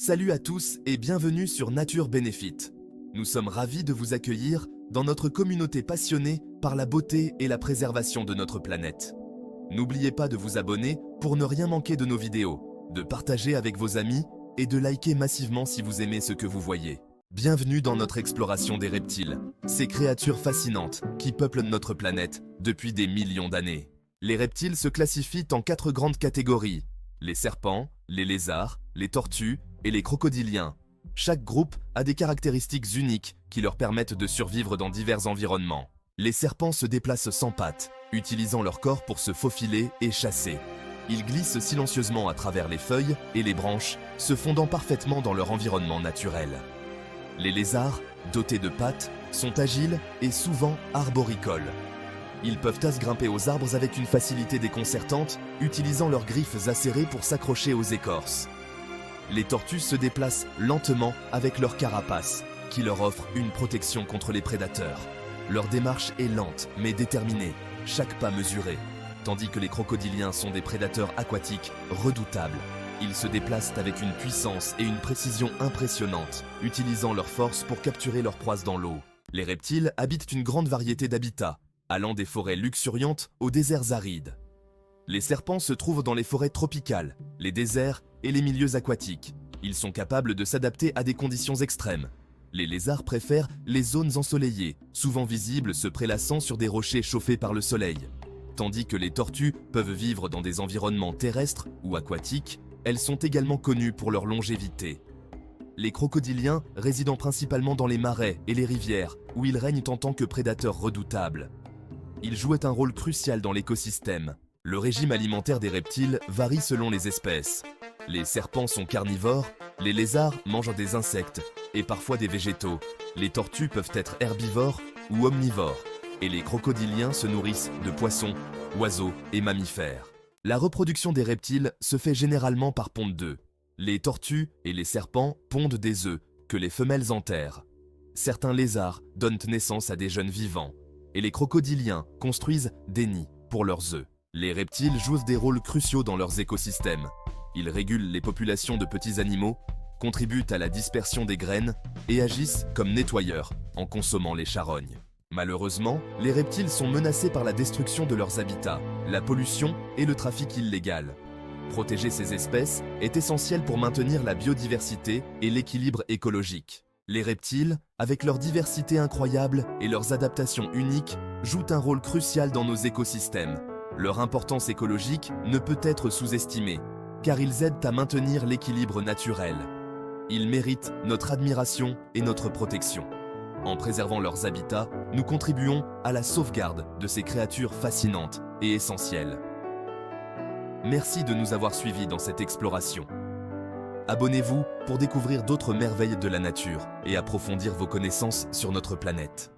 Salut à tous et bienvenue sur Nature Benefit. Nous sommes ravis de vous accueillir dans notre communauté passionnée par la beauté et la préservation de notre planète. N'oubliez pas de vous abonner pour ne rien manquer de nos vidéos, de partager avec vos amis et de liker massivement si vous aimez ce que vous voyez. Bienvenue dans notre exploration des reptiles, ces créatures fascinantes qui peuplent notre planète depuis des millions d'années. Les reptiles se classifient en 4 grandes catégories: les serpents, les lézards, les tortues et les crocodiliens. Chaque groupe a des caractéristiques uniques qui leur permettent de survivre dans divers environnements. Les serpents se déplacent sans pattes, utilisant leur corps pour se faufiler et chasser. Ils glissent silencieusement à travers les feuilles et les branches, se fondant parfaitement dans leur environnement naturel. Les lézards, dotés de pattes, sont agiles et souvent arboricoles. Ils peuvent grimper aux arbres avec une facilité déconcertante, utilisant leurs griffes acérées pour s'accrocher aux écorces. Les tortues se déplacent lentement avec leur carapace, qui leur offre une protection contre les prédateurs. Leur démarche est lente mais déterminée, chaque pas mesuré, tandis que les crocodiliens sont des prédateurs aquatiques redoutables. Ils se déplacent avec une puissance et une précision impressionnantes, utilisant leur force pour capturer leurs proies dans l'eau. Les reptiles habitent une grande variété d'habitats, allant des forêts luxuriantes aux déserts arides. Les serpents se trouvent dans les forêts tropicales, les déserts et les milieux aquatiques. Ils sont capables de s'adapter à des conditions extrêmes. Les lézards préfèrent les zones ensoleillées, souvent visibles se prélassant sur des rochers chauffés par le soleil. Tandis que les tortues peuvent vivre dans des environnements terrestres ou aquatiques, elles sont également connues pour leur longévité. Les crocodiliens résident principalement dans les marais et les rivières, où ils règnent en tant que prédateurs redoutables. Ils jouent un rôle crucial dans l'écosystème. Le régime alimentaire des reptiles varie selon les espèces. Les serpents sont carnivores, les lézards mangent des insectes et parfois des végétaux. Les tortues peuvent être herbivores ou omnivores, et les crocodiliens se nourrissent de poissons, oiseaux et mammifères. La reproduction des reptiles se fait généralement par ponte d'œufs. Les tortues et les serpents pondent des œufs que les femelles enterrent. Certains lézards donnent naissance à des jeunes vivants, et les crocodiliens construisent des nids pour leurs œufs. Les reptiles jouent des rôles cruciaux dans leurs écosystèmes. Ils régulent les populations de petits animaux, contribuent à la dispersion des graines et agissent comme nettoyeurs en consommant les charognes. Malheureusement, les reptiles sont menacés par la destruction de leurs habitats, la pollution et le trafic illégal. Protéger ces espèces est essentiel pour maintenir la biodiversité et l'équilibre écologique. Les reptiles, avec leur diversité incroyable et leurs adaptations uniques, jouent un rôle crucial dans nos écosystèmes. Leur importance écologique ne peut être sous-estimée, car ils aident à maintenir l'équilibre naturel. Ils méritent notre admiration et notre protection. En préservant leurs habitats, nous contribuons à la sauvegarde de ces créatures fascinantes et essentielles. Merci de nous avoir suivis dans cette exploration. Abonnez-vous pour découvrir d'autres merveilles de la nature et approfondir vos connaissances sur notre planète.